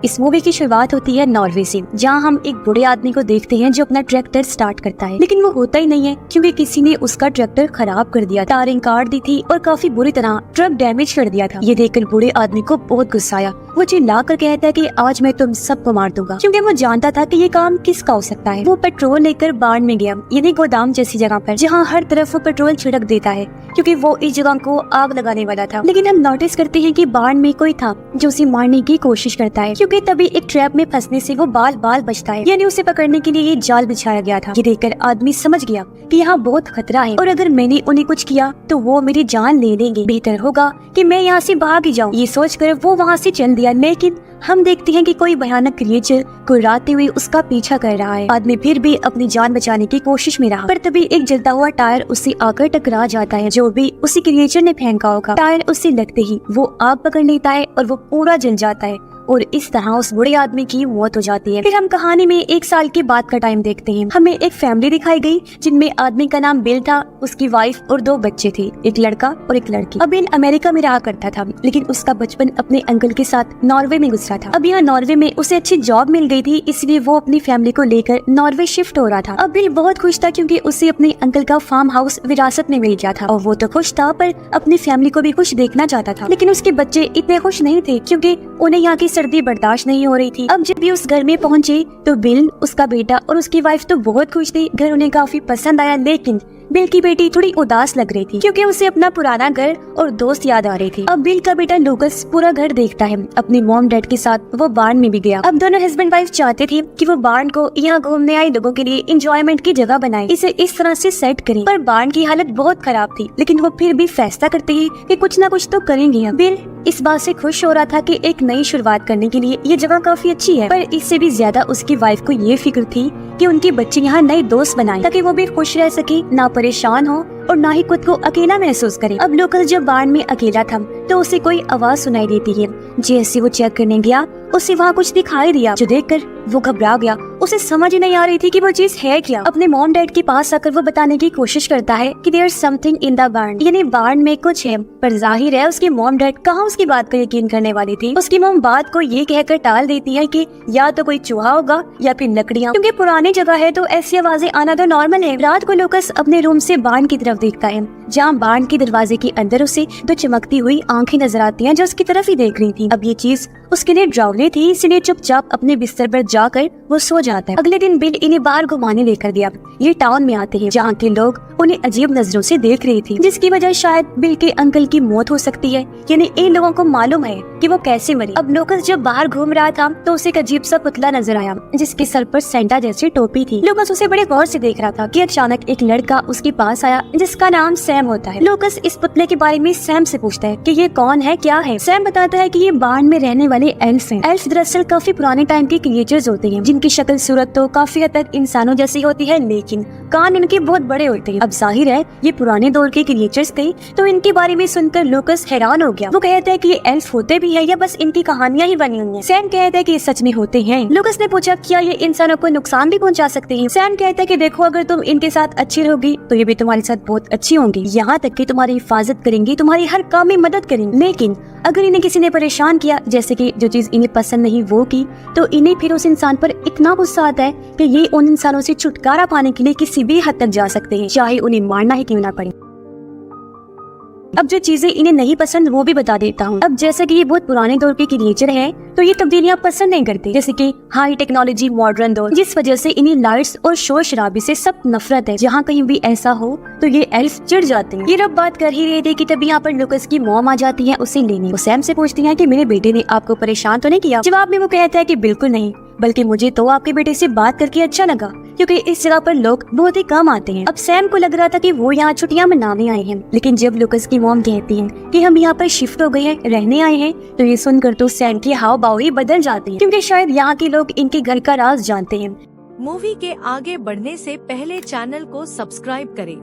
इस मूवी की शुरुआत होती है नॉर्वे से, जहां हम एक बूढ़े आदमी को देखते हैं जो अपना ट्रैक्टर स्टार्ट करता है, लेकिन वो होता ही नहीं है क्योंकि किसी ने उसका ट्रैक्टर खराब कर दिया, टायरिंग काट दी थी और काफी बुरी तरह ट्रक डैमेज कर दिया था। ये देखकर बूढ़े आदमी को बहुत गुस्सा आया। वो चिल्ला कर कहता है कि आज मैं तुम सबको मार दूंगा, क्योंकि वो जानता था कि ये काम किसका हो सकता है। वो पेट्रोल लेकर बाढ़ में गया, यानी गोदाम जैसी जगह पर, जहाँ हर तरफ वो पेट्रोल छिड़क देता है क्योंकि वो इस जगह को आग लगाने वाला था। लेकिन हम नोटिस करते हैं कि बाढ़ में कोई था जो उसे मारने की कोशिश करता है, क्योंकि तभी एक ट्रैप में फंसने से वो बाल बाल बचता है, यानी उसे पकड़ने के लिए ये जाल बिछाया गया था। ये देखकर आदमी समझ गया कि यहाँ बहुत खतरा है और अगर मैंने उन्हें कुछ किया तो वो मेरी जान ले लेंगे, बेहतर होगा कि मैं यहाँ से भाग ही जाऊँ। ये सोचकर वो वहाँ से चल दिया, लेकिन हम देखते हैं कि कोई भयानक क्रिएचर गुर्राते हुए उसका पीछा कर रहा है। आदमी फिर भी अपनी जान बचाने की कोशिश में रहा, पर तभी एक जलता हुआ टायर उससे आकर टकरा जाता है, जो भी उसी क्रिएचर ने फेंका होगा। टायर उससे लगते ही वो आग पकड़ लेता है और वो पूरा जल जाता है और इस तरह उस बूढ़े आदमी की मौत हो जाती है। फिर हम कहानी में 1 साल के बाद का टाइम देखते हैं। हमें एक फैमिली दिखाई गई जिनमें आदमी का नाम बिल था, उसकी वाइफ और 2 बच्चे थे, एक लड़का और एक लड़की। अब बिल अमेरिका में रहा करता था, लेकिन उसका बचपन अपने अंकल के साथ नॉर्वे में गुजरा था। अब यहाँ नॉर्वे में उसे अच्छी जॉब मिल गई थी, इसलिए वो अपनी फैमिली को लेकर नॉर्वे शिफ्ट हो रहा था। अब बिल बहुत खुश था क्योंकि उसे अपने अंकल का फार्म हाउस विरासत में मिल गया था और वो तो खुश था, पर अपनी फैमिली को भी खुश देखना चाहता था। लेकिन उसके बच्चे इतने खुश नहीं थे क्योंकि उन्हें यहाँ की सर्दी बर्दाश्त नहीं हो रही थी। अब जब ये उस घर में पहुंचे तो बिल, उसका बेटा और उसकी वाइफ तो बहुत खुश थे, घर उन्हें काफी पसंद आया। लेकिन बिल की बेटी थोड़ी उदास लग रही थी क्योंकि उसे अपना पुराना घर और दोस्त याद आ रहे थे। अब बिल का बेटा लूकस पूरा घर देखता है, अपने मॉम डैड के साथ वो बार्न में भी गया। अब दोनों हस्बैंड वाइफ चाहते थे कि वो बार्न को यहाँ घूमने आए लोगों के लिए एंजॉयमेंट की जगह बनाए, इसे इस तरह से सेट करें। पर बार्न की हालत बहुत खराब थी, लेकिन वो फिर भी फैसला करते हैं कि कुछ ना कुछ तो करेंगे। बिल इस बात से खुश हो रहा था कि एक नई शुरुआत करने के लिए ये जगह काफी अच्छी है, पर इससे भी ज्यादा उसकी वाइफ को ये फिक्र थी कि उनके बच्चे यहाँ नए दोस्त बनाएं ताकि वो भी खुश रह सके, ना परेशान हो और ना ही खुद को अकेला महसूस करे। अब लोकल जब बाढ़ में अकेला था तो उसे कोई आवाज सुनाई देती है। जैसे वो चेक करने गया उसे वहाँ कुछ दिखाई दिया, जो देखकर वो घबरा गया। उसे समझ नहीं आ रही थी कि वो चीज है क्या। अपने मॉम डैड के पास आकर वो बताने की कोशिश करता है कि देयर समथिंग इन द बार्न, यानी बार्न में कुछ है। पर जाहिर है उसके मॉम डैड कहाँ उसकी बात पर यकीन करने वाली थी। उसकी मॉम बात को ये कहकर टाल देती है कि या तो कोई चूहा होगा या फिर लकड़ियाँ, क्योंकि पुरानी जगह है तो ऐसी आवाजें आना तो नॉर्मल है। रात को लूकस अपने रूम से बार्न की तरफ देखता है, जहाँ बार्न के दरवाजे के अंदर उसे 2 चमकती हुई आंखें नजर आती हैं जो उसकी तरफ ही देख रही थी। अब ये चीज उसके लिए डरावनी थी, इसलिए चुपचाप अपने बिस्तर पर जाकर वो सो जाता है। अगले दिन बिल इन्हें बाहर घुमाने लेकर गया। ये टाउन में आते हैं जहाँ के लोग उन्हें अजीब नजरों से देख रही थी, जिसकी वजह शायद बिल के अंकल की मौत हो सकती है, यानी इन लोगों को मालूम है कि वो कैसे मरे। अब लूकस जब बाहर घूम रहा था तो उसे एक अजीब सा पुतला नजर आया जिसके सर पर सेंटा जैसी टोपी थी। लूकस उसे बड़े गौर से देख रहा था कि अचानक एक लड़का उसके पास आया जिसका नाम सैम होता है। लूकस इस पुतले के बारे में सैम से पूछता है कि ये कौन है, क्या है। सैम बताता है कि ये बाढ़ में रहने वाले एल्फ हैं। एल्फ दरअसल काफी पुराने टाइम के क्रिएचर्स होते हैं जिनकी शक्ल सूरत तो काफी हद तक इंसानों जैसी होती है, लेकिन कान इनके बहुत बड़े होते हैं। अब जाहिर है ये पुराने दौर के क्रिएचर्स थे, तो इनके बारे में सुनकर लूकस हैरान हो गया। वो कहता है कि ये एल्फ होते भी है या बस इनकी कहानियां ही बनी हुई हैं। सैम कहता है कि ये सच में होते हैं। लूकस ने पूछा क्या ये इंसानों को नुकसान भी पहुंचा सकते हैं। सैम कहता है कि देखो, अगर तुम इनके साथ अच्छी रहोगी तो ये भी तुम्हारे साथ बहुत अच्छी होंगी, यहाँ तक कि तुम्हारी हिफाजत करेंगी, तुम्हारी हर काम में मदद करेंगी। लेकिन अगर इन्हें किसी ने परेशान किया, जैसे कि जो चीज इन्हें पसंद नहीं वो की, तो इन्हें फिर उस इंसान पर इतना गुस्सा आता है कि ये उन इंसानों से छुटकारा पाने के लिए किसी भी हद तक जा सकते हैं, चाहे उन्हें मारना ही क्यों ना पड़े। अब जो चीजें इन्हें नहीं पसंद वो भी बता देता हूँ। अब जैसे कि ये बहुत पुराने दौर के क्रिएचर है तो ये तब्दीलियां पसंद नहीं करते, जैसे कि हाई टेक्नोलॉजी, मॉडर्न दौर, जिस वजह से इन्हें लाइट्स और शोर शराबे से सब नफरत है। जहाँ कहीं भी ऐसा हो तो ये एल्फ चिढ़ जाते हैं। ये रब बात कर ही रहे थे कि तभी यहाँ पर लूकस की मॉम आ जाती है उसे लेने। वो सैम से पूछती है कि मेरे बेटे ने आपको परेशान तो नहीं किया। जवाब में वो कहता है कि बिल्कुल नहीं, बल्कि मुझे तो आपके बेटे से बात करके अच्छा लगा क्योंकि इस जगह पर लोग बहुत ही कम आते हैं। अब सैम को लग रहा था कि वो यहाँ छुट्टियां मनाने आए हैं, लेकिन जब लूकस की मॉम कहती है कि हम यहाँ पर शिफ्ट हो गए हैं, रहने आए हैं, तो ये सुनकर तो सैम की हाव भाव ही बदल जाती है, क्योंकि शायद यहाँ के लोग इनके घर का राज जानते हैं। मूवी के आगे बढ़ने से पहले चैनल को सब्सक्राइब करें।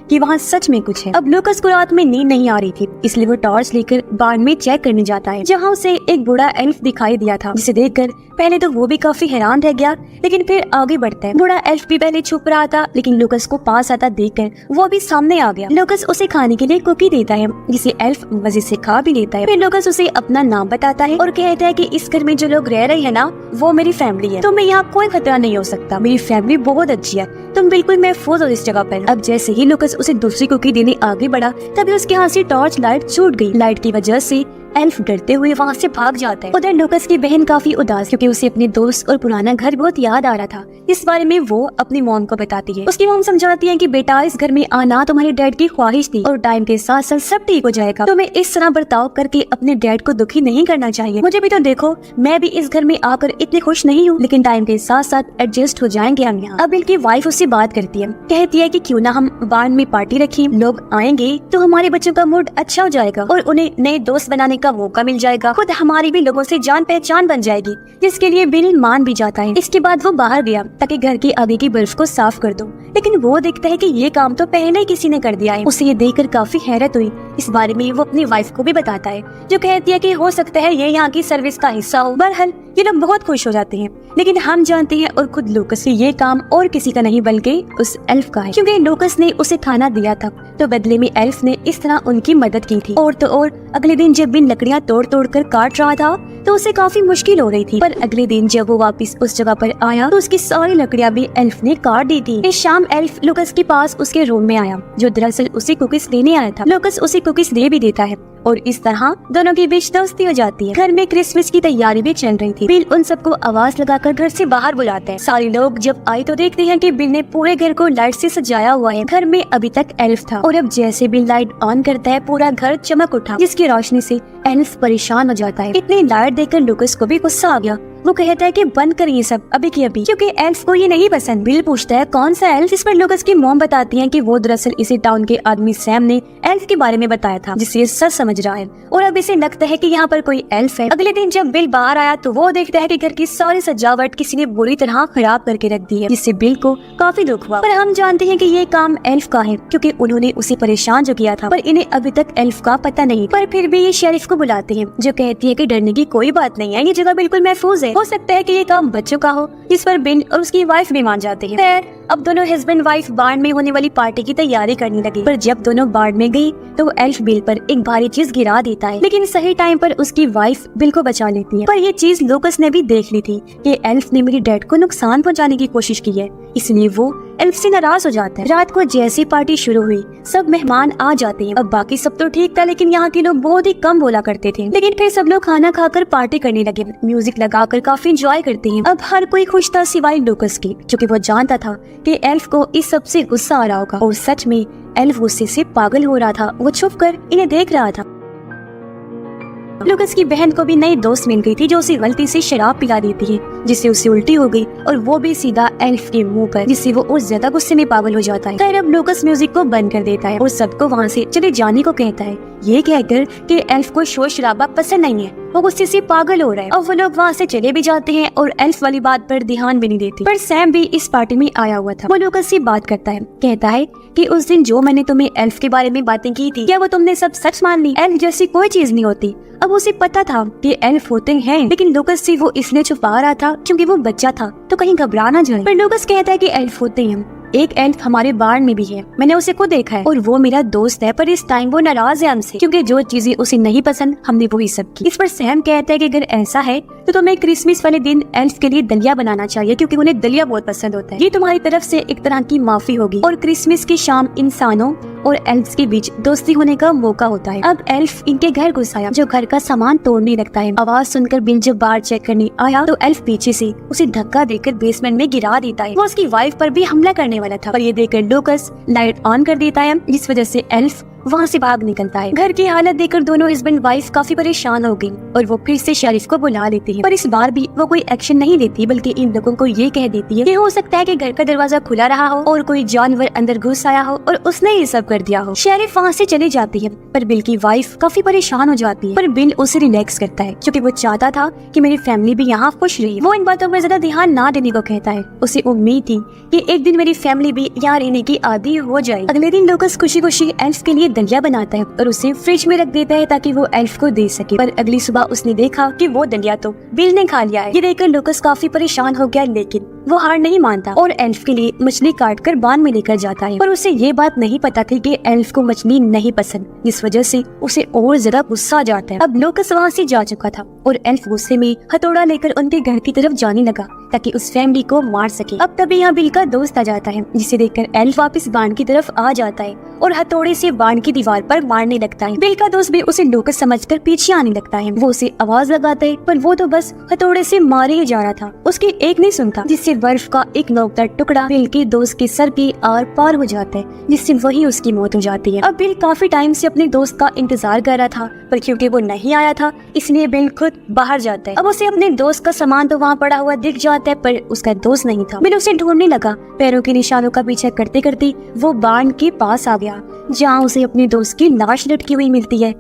कि वहाँ सच में कुछ है। अब लूकस को रात में नींद नहीं आ रही थी, इसलिए वो टॉर्च लेकर बार्न में चेक करने जाता है, जहाँ उसे एक बूढ़ा एल्फ दिखाई दिया था, जिसे देखकर पहले तो वो भी काफी हैरान रह गया, लेकिन फिर आगे बढ़ता है। बूढ़ा एल्फ भी पहले छुप रहा था, लेकिन लूकस को पास आता देखकर वो भी सामने आ गया। लूकस उसे खाने के लिए कुकी देता है, जिसे एल्फ मजे से खा भी लेता है। फिर लूकस उसे अपना नाम बताता है और कहता है कि इस घर में जो लोग रह रहे हैं ना, वो मेरी फैमिली है, तुम्हें यहाँ कोई खतरा नहीं हो सकता, मेरी फैमिली बहुत अच्छी है, तुम बिल्कुल महफूज हो इस जगह पर। अब जैसे ही लूकस उसे दूसरी कुकी देने आगे बढ़ा, तभी उसके हाथ से टॉर्च लाइट छूट गई। लाइट की वजह से एल्फ डरते हुए वहाँ से भाग जाता है। उधर लूकस की बहन काफी उदास, क्योंकि उसे अपने दोस्त और पुराना घर बहुत याद आ रहा था। इस बारे में वो अपनी मॉम को बताती है। उसकी मॉम समझाती है कि बेटा, इस घर में आना तुम्हारे डैड की ख्वाहिश थी और टाइम के साथ साथ सब ठीक हो जाएगा। तुम्हें इस तरह बर्ताव करके अपने डैड को दुखी नहीं करना चाहिए। मुझे भी तो देखो, मैं भी इस घर में आकर इतनी खुश नहीं हूँ, लेकिन टाइम के साथ साथ एडजस्ट हो जाएंगे हम यहाँ। अब इनकी वाइफ उससे बात करती है, कहती है कि क्यों ना हम बार्न में पार्टी रखें, लोग आएंगे तो हमारे बच्चों का मूड अच्छा हो जाएगा और उन्हें नए दोस्त बनाने का मौका मिल जाएगा, खुद हमारी भी लोगों से जान पहचान बन जाएगी, जिसके लिए बिल मान भी जाता है। इसके बाद वो बाहर गया ताकि घर के आगे की बर्फ को साफ कर दो, लेकिन वो देखता है कि ये काम तो पहले ही किसी ने कर दिया है। उसे ये देखकर काफी हैरत हुई। इस बारे में वो अपनी वाइफ को भी बताता है, जो कहती है कि हो सकता है ये यहाँ की सर्विस का हिस्सा हो। बहरहाल ये लोग बहुत खुश हो जाते हैं, लेकिन हम जानते हैं और खुद लूकस से ये काम और किसी का नहीं बल्कि उस एल्फ का है, क्योंकि लूकस ने उसे खाना दिया था, तो बदले में एल्फ ने इस तरह उनकी मदद की थी। और तो और अगले दिन जब बिन लकड़ियाँ तोड़ तोड़ कर काट रहा था तो उसे काफी मुश्किल हो रही थी, पर अगले दिन जब वो वापस उस जगह पर आया तो उसकी सारी लकड़ियाँ भी एल्फ ने काट दी थी। इस शाम एल्फ लूकस के पास उसके रूम में आया, जो दरअसल उसे कुकीज देने आया था। लूकस उसे कुकीज दे भी देता है और इस तरह दोनों के बीच दोस्ती हो जाती है। घर में क्रिसमस की तैयारी भी चल रही थी। बिल उन सबको आवाज लगाकर घर से बाहर बुलाते हैं। सारे लोग जब आए तो देखते हैं कि बिल ने पूरे घर को लाइट से सजाया हुआ है। घर में अभी तक एल्फ था और अब जैसे बिल लाइट ऑन करता है पूरा घर चमक उठा, जिसकी रोशनी से एल्फ परेशान हो जाता है। इतनी लाइट देखकर लूकस को भी गुस्सा आ गया। वो कहता है कि बंद कर ये सब अभी की अभी, क्योंकि एल्फ को ये नहीं पसंद। बिल पूछता है कौन सा एल्फ? इस पर लूकस की मॉम बताती है कि वो दरअसल इसे टाउन के आदमी सैम ने एल्फ के बारे में बताया था, जिसे ये सच समझ रहा है और अब इसे लगता है कि यहाँ पर कोई एल्फ है। अगले दिन जब बिल बाहर आया तो वो देखता है कि घर की सारी सजावट किसी ने बुरी तरह खराब करके रख दी है, जिससे बिल को काफी दुख हुआ। पर हम जानते हैं कि ये काम एल्फ का है, क्योंकि उन्होंने उसे परेशान जो किया था, पर इन्हें अभी तक एल्फ का पता नहीं। पर फिर भी ये शेरिफ को बुलाते हैं, जो कहती है कि डरने की कोई बात नहीं है, ये जगह बिल्कुल महफूज है। हो सकता है कि ये काम बच्चों का हो, जिस पर बिल और उसकी वाइफ भी मान जाते हैं। खैर अब दोनों हस्बैंड वाइफ बार्न में होने वाली पार्टी की तैयारी करने लगे, पर जब दोनों बार्न में गई तो वो एल्फ बिल पर एक भारी चीज गिरा देता है, लेकिन सही टाइम पर उसकी वाइफ बिल को बचा लेती है। पर ये चीज लूकस ने भी देख ली थी कि एल्फ ने मेरे डैड को नुकसान पहुंचाने की कोशिश की है, इसलिए वो एल्फ से नाराज हो जाता है। रात को जैसी पार्टी शुरू हुई सब मेहमान आ जाते हैं। अब बाकी सब तो ठीक था, लेकिन यहाँ के लोग बहुत ही कम बोला करते थे। लेकिन फिर सब लोग खाना खाकर पार्टी करने लगे, म्यूजिक लगाकर काफी एंजॉय करते हैं। अब हर कोई खुश था सिवाय लूकस की, क्योंकि वो जानता था कि एल्फ को इस सब से गुस्सा आ रहा होगा और सच में एल्फ गुस्से से पागल हो रहा था। वो छुपकर इन्हें देख रहा था। लूकस की बहन को भी नई दोस्त मिल गई थी, जो उसे गलती से शराब पिला देती है, जिससे उसे उल्टी हो गई और वो भी सीधा एल्फ के मुंह पर, जिससे वो और ज्यादा गुस्से में पागल हो जाता है। खैर अब लूकस म्यूजिक को बंद कर देता है और सबको वहाँ से चले जाने को कहता है, ये कहकर कि एल्फ को शोर शराबा पसंद नहीं है, वो गुस्से से पागल हो रहा है। और वो लोग वहाँ से चले भी जाते हैं और एल्फ वाली बात पर ध्यान भी नहीं देते। पर सैम भी इस पार्टी में आया हुआ था। वो लूकस से बात करता है, कहता है कि उस दिन जो मैंने तुम्हें एल्फ के बारे में बातें की थी, क्या वो तुमने सब सच मान ली? एल्फ जैसी कोई चीज नहीं होती। अब उसे पता था कि एल्फ होते हैं, लेकिन लूकस से वो इसलिए छुपा रहा था क्योंकि वो बच्चा था, तो कहीं घबरा ना जाए। पर लूकस कहता है कि एल्फ होते हैं, एक एल्फ हमारे बार्न में भी है, मैंने उसे खुद देखा है और वो मेरा दोस्त है, पर इस टाइम वो नाराज है हमसे, क्योंकि जो चीजें उसे नहीं पसंद हमने वही सब की। इस पर सैम कहता है कि अगर ऐसा है तो तुम्हें क्रिसमस वाले दिन एल्फ के लिए दलिया बनाना चाहिए, क्योंकि उन्हें दलिया बहुत पसंद होता है। ये तुम्हारी तरफ से एक तरह की माफी होगी और क्रिसमस की शाम इंसानों और एल्फ्स के बीच दोस्ती होने का मौका होता है। अब एल्फ इनके घर घुस आया, जो घर का सामान तोड़ने लगता है। आवाज सुनकर बिल जब बाहर चेक करने आया तो एल्फ पीछे से उसे धक्का देकर बेसमेंट में गिरा देता है। वो उसकी वाइफ पर भी हमला करने वाला था, पर ये देखकर लूकस लाइट ऑन कर देता है, जिस वजह से एल्फ वहाँ से भाग निकलता है। घर की हालत देखकर दोनों हस्बैंड वाइफ काफी परेशान हो गई और वो फिर से शेरिफ को बुला लेती है, पर इस बार भी वो कोई एक्शन नहीं लेती, बल्कि इन लोगों को ये कह देती है कि हो सकता है कि घर का दरवाजा खुला रहा हो और कोई जानवर अंदर घुस आया हो और उसने ये सब कर दिया हो। शेरिफ वहाँ से चली जाती है, पर बिल की वाइफ काफी परेशान हो जाती है, पर बिल उसे रिलैक्स करता है क्योंकि वो चाहता था कि मेरी फैमिली भी यहाँ खुश रही। वो इन बातों पर ज्यादा ध्यान ना देने को कहता है। उसे उम्मीद थी कि एक दिन मेरी फैमिली भी यहाँ रहने की आदी हो जाए। अगले दिन लूकस खुशी खुशी एल्फ के लिए दलिया बनाता है और उसे फ्रिज में रख देता है ताकि वो एल्फ को दे सके, पर अगली सुबह उसने देखा कि वो दलिया तो बिल ने खा लिया है। ये देखकर लूकस काफी परेशान हो गया, लेकिन वो हार नहीं मानता और एल्फ के लिए मछली काट कर बांध में लेकर जाता है, पर उसे ये बात नहीं पता थी कि एल्फ को मछली नहीं पसंद, जिस वजह से उसे और ज्यादा गुस्सा आ जाता है। अब लूकस वहाँ से जा चुका था और एल्फ गुस्से में हथौड़ा लेकर उनके घर की तरफ जाने लगा ताकि उस फैमिली को मार सके। अब तभी यहाँ बिल का दोस्त आ जाता है, जिसे देखकर एल्फ वापस बांध की तरफ आ जाता है और हथौड़े से बांध की दीवार पर मारने लगता है। बिल का दोस्त भी उसे लूकस समझकर पीछे आने लगता है। वो उसे आवाज लगाता है, पर वो तो बस हथौड़े से मारे ही जा रहा था। उसकी एक नहीं सुनता, जिससे बर्फ का एक नोकदार टुकड़ा बिल के दोस्त के सर के आर पार हो जाता है, जिससे वही उसकी मौत हो जाती है। अब बिल काफी टाइम से अपने दोस्त का इंतजार कर रहा था, पर क्योंकि वो नहीं आया था इसलिए बिल खुद बाहर जाता है। अब उसे अपने दोस्त का सामान तो वहाँ पड़ा हुआ दिख जाता है, पर उसका दोस्त नहीं था। बिल उसे ढूंढने लगा। पैरों के निशानों का पीछा करते करते वो बांध के पास आ गया, जहाँ उसे अपने दोस्त की लाश लटकी हुई मिलती है।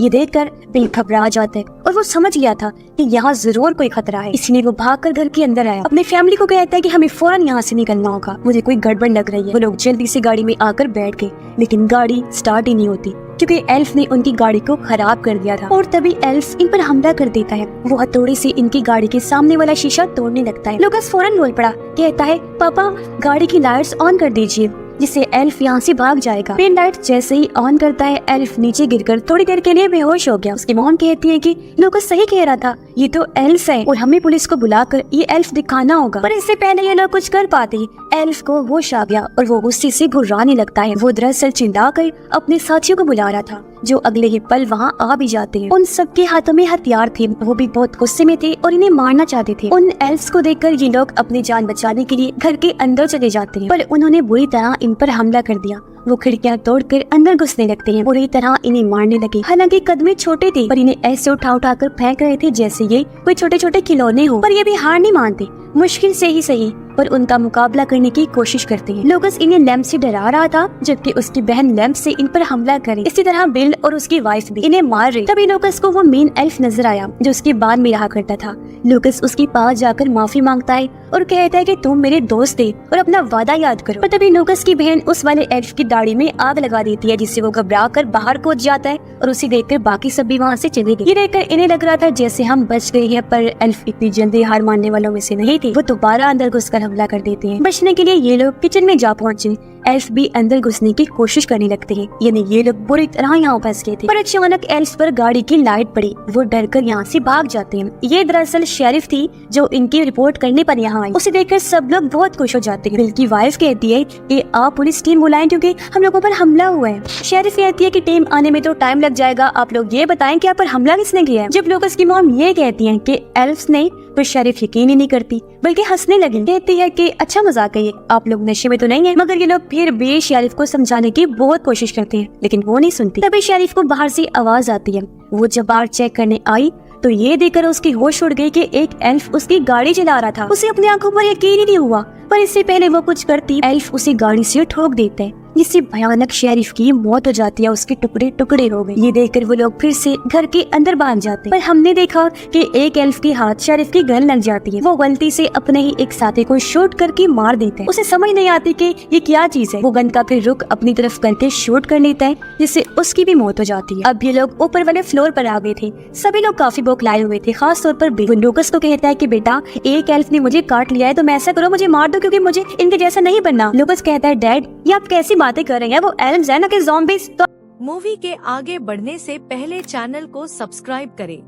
ये देखकर बिल घबरा जाता है और वो समझ गया था कि यहाँ जरूर कोई खतरा है, इसलिए वो भागकर घर के अंदर आया। अपनी फैमिली को कहता है कि हमें फौरन यहाँ से निकलना होगा, मुझे कोई गड़बड़ लग रही है। वो लोग जल्दी से गाड़ी में आकर बैठ गए, लेकिन गाड़ी स्टार्ट ही नहीं होती क्योंकि एल्फ ने उनकी गाड़ी को खराब कर दिया था। और तभी एल्फ इन पर हमला कर देता है। वो हथौड़े से इनकी गाड़ी के सामने वाला शीशा तोड़ने लगता है। लूकस फौरन बोल पड़ा, कहता है पापा गाड़ी की लाइट्स ऑन कर दीजिए, जिससे एल्फ यहाँ से भाग जाएगा। पेन लाइट जैसे ही ऑन करता है, एल्फ नीचे गिरकर थोड़ी देर के लिए बेहोश हो गया। उसकी मॉम कहती है कि लूकस सही कह रहा था, ये तो एल्फ है और हमें पुलिस को बुलाकर ये एल्फ दिखाना होगा। पर इससे पहले ये लोग कुछ कर पाते, एल्फ को होश आ गया और वो गुस्से से घुर्राने लगता है। वो दरअसल चिल्लाकर अपने साथियों को बुला रहा था, जो अगले ही पल वहाँ आ भी जाते हैं। उन सबके हाथों में हथियार थे, वो भी बहुत गुस्से में थे और इन्हें मारना चाहते थे। उन एल्फ्स को देखकर ये लोग अपनी जान बचाने के लिए घर के अंदर चले जाते हैं, पर उन्होंने बुरी तरह इन पर हमला कर दिया। वो खिड़कियां तोड़कर अंदर घुसने लगते हैं, बुरी तरह इन्हें मारने लगे। हालांकि कदमे छोटे थे, पर इन्हें ऐसे उठा कर फेंक रहे थे जैसे ये कोई छोटे छोटे खिलौने हो। पर ये भी हार नहीं मानते, मुश्किल से ही सही पर उनका मुकाबला करने की कोशिश करते हैं। लूकस इन्हें लैम्प से डरा रहा था, जबकि उसकी बहन लैम्प से इन पर हमला करे। इसी तरह बिल और उसकी वाइफ भी इन्हें मार रही। तभी लूकस को वो मेन एल्फ नजर आया जो उसके बाद में रहा करता था। लूकस उसके पास जाकर माफी मांगता है और कहता है कि तुम मेरे दोस्त थे और अपना वादा याद करो। पर तभी लूकस की बहन उस वाले एल्फ की दाढ़ी में आग लगा देती है, जिससे वो घबरा कर बाहर कूद जाता है और उसे देखकर बाकी सब भी वहाँ से चले गए। ये देखकर इन्हें लग रहा था जैसे हम बच गए हैं, पर एल्फ इतनी जल्दी हार मानने वालों में से नहीं थे। वो दोबारा अंदर घुसकर हमला कर देते हैं। बचने के लिए ये लोग किचन में जा पहुंचे। एल्फ भी अंदर घुसने की कोशिश करने लगते हैं, यानी ये लोग बुरी तरह यहाँ फंस गए थे। पर अचानक एल्फ पर गाड़ी की लाइट पड़ी, वो डर कर यहाँ से भाग जाते हैं। ये दरअसल शेरिफ थी जो इनकी रिपोर्ट करने पर यहाँ आई। उसे देखकर सब लोग बहुत खुश हो जाते हैं। बिल की वाइफ कहती है कि आप पुलिस टीम बुलाएं क्योंकि हम लोगों पर हमला हुआ है। शेरिफ कहती है कि टीम आने में तो टाइम लग जाएगा, आप लोग ये बताएं कि आप पर हमला किसने किया है। जब लूकस की मॉम ये कहती है कि एल्फ्स ने, तो शेरिफ यकीन ही नहीं करती बल्कि हंसने लगी। कहती है कि अच्छा मजाक है ये, आप लोग नशे में तो नहीं है। मगर ये लोग फिर भी शेरिफ को समझाने की बहुत कोशिश करते हैं, लेकिन वो नहीं सुनती। तभी शेरिफ को बाहर से आवाज आती है। वो जब बाहर चेक करने आई तो ये देखकर उसकी होश उड़ गई कि एक एल्फ उसकी गाड़ी चला रहा था। उसे अपनी आंखों पर यकीन ही नहीं हुआ, पर इससे पहले वो कुछ करती एल्फ उसे गाड़ी से ठोक देता है, जिससे भयानक शेरिफ की मौत हो जाती है। उसके टुकड़े टुकड़े हो गए। ये देखकर वो लोग फिर से घर के अंदर बांध जाते हैं। पर हमने देखा कि एक एल्फ के हाथ शेरिफ की गन लग जाती है। वो गलती से अपने ही एक साथी को शूट करके मार देता है। उसे समझ नहीं आती कि ये क्या चीज है। वो गन का फिर रुख अपनी तरफ करके शूट कर लेता है, जिससे उसकी भी मौत हो जाती है। अब ये लोग ऊपर वाले फ्लोर पर आ गए थे। सभी लोग काफी बौखलाए हुए थे, खास तौर पर बिल। लूकस को कहता है कि बेटा एक एल्फ ने मुझे काट लिया है, तो मैं ऐसा करो मुझे मार दो क्योंकि मुझे इनके जैसा नहीं बनना। लूकस कहता है डैड ये आप कैसी बातें कर रहे हैं, वो एल्फ्स हैं ना कि ज़ॉम्बीज़। तो मूवी के आगे बढ़ने से पहले चैनल को सब्सक्राइब करें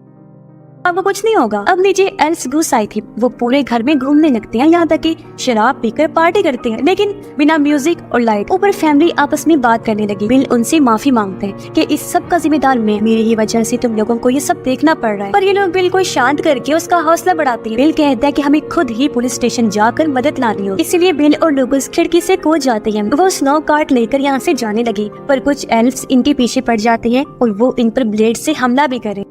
अब कुछ नहीं होगा। अब नीचे एल्फ्स घुस आई थी। वो पूरे घर में घूमने लगते हैं, यहाँ तक कि शराब पीकर पार्टी करते हैं, लेकिन बिना म्यूजिक और लाइट। ऊपर फैमिली आपस में बात करने लगी। बिल उनसे माफी मांगते हैं कि इस सब का जिम्मेदार मैं, मेरी ही वजह से तुम लोगों को ये सब देखना पड़ रहा है। पर ये लोग बिल को शांत करके उसका हौसला बढ़ाते हैं। बिल कहता है कि हमें खुद ही पुलिस स्टेशन जाकर मदद लानी हो। इसीलिए बिल और लूकस खिड़की से कूद जाते हैं। वो स्नो कार्ट लेकर यहाँ से जाने लगी, पर कुछ एल्फ्स इनके पीछे पड़ जाते हैं और वो इन पर ब्लेड से हमला भी करे।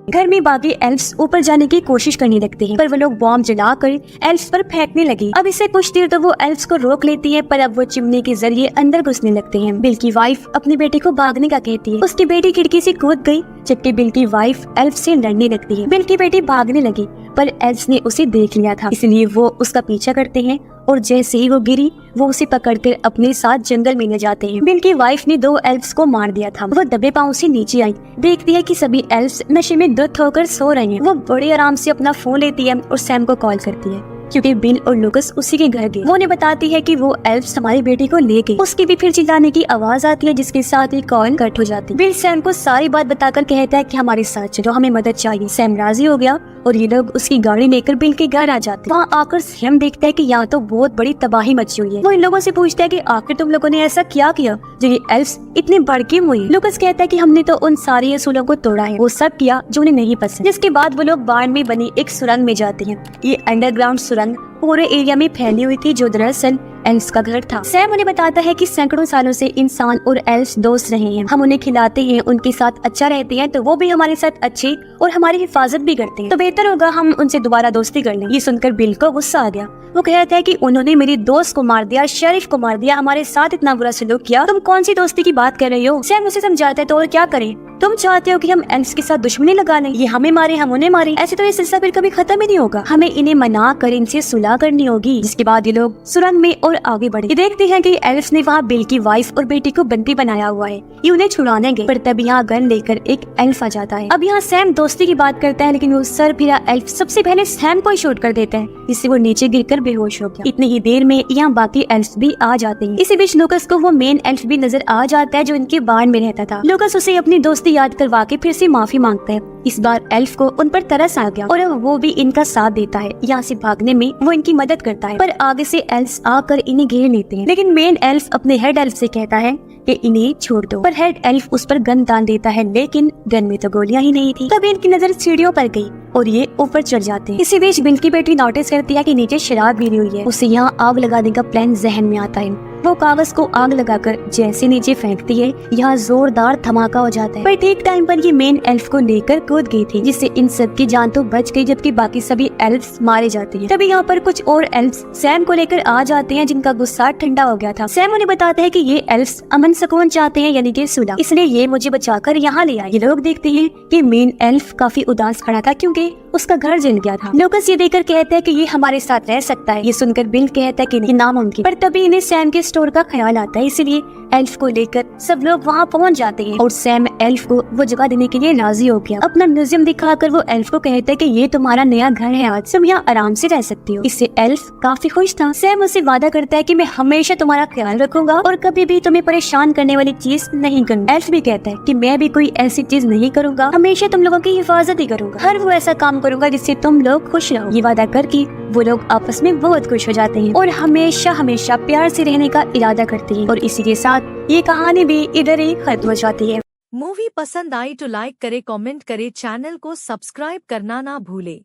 घर में बाकी एल्फ्स ऊपर जाने की कोशिश करने लगते हैं, पर वो लोग बॉम्ब जलाकर एल्फ्स पर फेंकने लगी। अब इससे कुछ देर तो वो एल्फ्स को रोक लेती है, पर अब वो चिमनी के जरिए अंदर घुसने लगते हैं। बिल की वाइफ अपने बेटे को भागने का कहती है। उसकी बेटी खिड़की से कूद गई, जबकि बिल की वाइफ एल्फ से लड़ने लगती है। बिल की बेटी भागने लगी, पर एल्फ्स ने उसे देख लिया था, इसलिए वो उसका पीछा करते हैं और जैसे ही वो गिरी वो उसे पकड़कर अपने साथ जंगल में ले जाते हैं। बिल की वाइफ ने 2 एल्फ्स को मार दिया था। वो दबे पांव से नीचे आई, देखती है कि सभी एल्फ्स नशे में धुत होकर सो रहे हैं। वो बड़े आराम से अपना फोन लेती है और सैम को कॉल करती है, क्योंकि बिल और लूकस उसी के घर गए। वो उन्हें बताती है कि वो एल्फ्स हमारी बेटी को ले गए। उसकी भी फिर चिल्लाने की आवाज आती है, जिसके साथ ही कॉल कट हो जाती है। बिल सैम को सारी बात बताकर कहता है कि हमारे साथ चलो, हमें मदद चाहिए। सैम राजी हो गया और ये लोग उसकी गाड़ी लेकर बिल के घर आ जाते हैं। वहाँ आकर सैम देखता है कि यहाँ तो बहुत बड़ी तबाही मची हुई है। वो इन लोगों से पूछता है कि आखिर तुम लोगों ने ऐसा क्या किया जो ये एल्फ्स इतने भड़के हुए हैं। लूकस कहता है कि हमने तो उन सारे असूलों को तोड़ा है, वो सब किया जो उन्हें नहीं पसंद। जिसके बाद वो लोग बाढ़ में बनी एक सुरंग में जाते हैं। ये अंडरग्राउंड सुरंग पूरे एरिया में फैली हुई थी, जो दरअसल एल्फ्स का घर था। सैम उन्हें बताता है कि सैकड़ों सालों से इंसान और एल्फ्स दोस्त रहे हैं। हम उन्हें खिलाते हैं, उनके साथ अच्छा रहते हैं, तो वो भी हमारे साथ अच्छे और हमारी हिफाजत भी करते हैं। तो बेहतर होगा हम उनसे दोबारा दोस्ती कर लें। ये सुनकर बिल को गुस्सा आ गया। वो कहता है कि उन्होंने मेरी दोस्त को मार दिया, शरीफ को मार दिया, हमारे साथ इतना बुरा सलूक किया, तुम कौन सी दोस्ती की बात कर रही हो। सैम उसे समझाता है, तो और क्या करें, तुम चाहते हो कि हम एल्फ्स के साथ दुश्मनी लगा लें, ये हमें मारे हम उन्हें मारे, ऐसे तो ये सिलसिला फिर कभी खत्म ही नहीं होगा। हमें इन्हें मना कर इनसे सुलह करनी होगी। जिसके बाद ये लोग सुरंग में और आगे बढ़े। ये देखते हैं कि एल्फ्स ने वहाँ बिल की वाइफ और बेटी को बंदी बनाया हुआ है। ये उन्हें छुड़ाने गए, पर तब यहाँ गन लेकर एक एल्फ आ जाता है। अब यहाँ सैम दोस्ती की बात करता है, लेकिन वो सर फिरा एल्फ सबसे पहले सैम को ही शूट कर देता है, जिससे वो नीचे गिरकर बेहोश हो गया। इतनी ही देर में यहाँ बाकी एल्फ्स भी आ जाते हैं। इसी बीच लूकस को वो मेन एल्फ भी नजर आ जाता है, जो इनके बाढ़ में रहता था। लूकस उसे अपनी दोस्ती याद करवा के फिर से माफी मांगता है। इस बार एल्फ को उन पर तरस आ गया और अब वो भी इनका साथ देता है। यहाँ से भागने में वो इनकी मदद करता है, पर आगे से एल्फ्स आकर इन्हें घेर लेते हैं। लेकिन मेन एल्फ अपने हेड एल्फ से कहता है कि इन्हें छोड़ दो, पर हेड एल्फ उस पर गन तान देता है, लेकिन गन में तो गोलियां ही नहीं थी। तभी इनकी नजर सीढ़ियों पर गई और ये ऊपर चढ़ जाते हैं। इसी बीच बिल की बेटी नोटिस करती है कि नीचे शराब गिरी हुई है। उसे यहाँ आग लगाने का प्लान जहन में आता है। वो कागज को आग लगाकर जैसे नीचे फेंकती है, यहाँ जोरदार धमाका हो जाता है। पर ठीक टाइम पर ये मेन एल्फ को लेकर कूद गई थी, जिससे इन सब की जान तो बच गई, जबकि बाकी सभी एल्फ्स मारे जाते हैं। तभी यहाँ पर कुछ और एल्फ्स सैम को लेकर आ जाते हैं, जिनका गुस्सा ठंडा हो गया था। सैम उन्हें बताते हैं कि ये एल्फ्स अमन सुकून चाहते हैं, यानी कि सुलह, इसलिए ये मुझे बचाकर यहाँ ले आए। ये लोग देखते हैं कि मेन एल्फ काफी उदास खड़ा था, क्योंकि उसका घर जल गया था। लूकस ये देखकर कहता है कि ये हमारे साथ रह सकता है। ये सुनकर बिल कहता है कि नहीं, नामुमकिन। पर तभी इन्हें सैम के स्टोर का ख्याल आता है, इसलिए एल्फ को लेकर सब लोग वहाँ पहुँच जाते हैं और सैम एल्फ को वो जगह देने के लिए राजी हो गया। अपना म्यूजियम दिखाकर वो एल्फ को कहता है कि ये तुम्हारा नया घर है, आज तुम यहाँ आराम से रह सकती हो। इससे एल्फ काफी खुश था। सैम उसे वादा करता है कि मैं हमेशा तुम्हारा ख्याल रखूंगा और कभी भी तुम्हें परेशान करने वाली चीज नहीं करूंगा। एल्फ भी कहता है कि मैं भी कोई ऐसी चीज नहीं करूंगा, हमेशा तुम लोगों की हिफाजत ही करूंगा, हर वो ऐसा काम करूंगा जिससे तुम लोग खुश रहो। ये वादा करके वो लोग आपस में बहुत खुश हो जाते हैं और हमेशा हमेशा प्यार से रहने का इरादा करते हैं। और इसी के साथ ये कहानी भी इधर ही खत्म हो जाती है। मूवी पसंद आई तो लाइक करे, कमेंट करे, चैनल को सब्सक्राइब करना ना भूले।